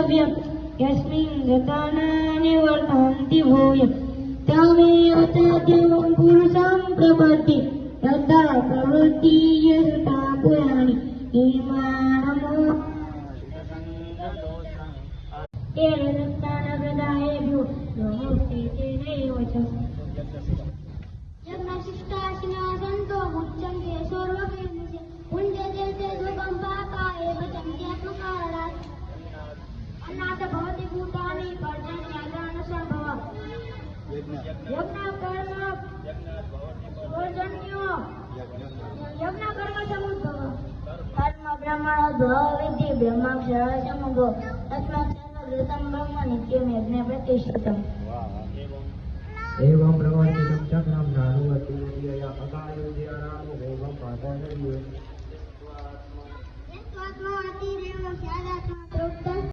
द्रव्यं यस्मिन् गतानानि वर्तन्ति भूय तमेव तद्देवं पुरुषं प्रपत्ति तथा प्रवृत्ति यथा पुराणि ईमानमो तेन दत्तानप्रदायेभ्यो नमोऽस्ते तेनैव च यज्ञशिष्टाशिनो सन्तो मुच्यन्ते सर्वकेन्द्रिये पुण्यते ते दुःखं पापाय भजन्त्यात्मकारणात् अन्नात् भवति भूतानि पर्जन्यादानसम्भव यज्ञकर्म पर्जन्यो यज्ञकर्मसमुद्भव कर्म ब्रह्मणोद्भवो विद्धि ब्रह्माक्षरः समुद्भवो तस्मात् सर्वभूतं ब्रह्म नित्यं यज्ञे प्रतिष्ठितम् एवं प्रवर्तितं चक्रं नानुवति यया अकायुज्य रामो भोगं पातयति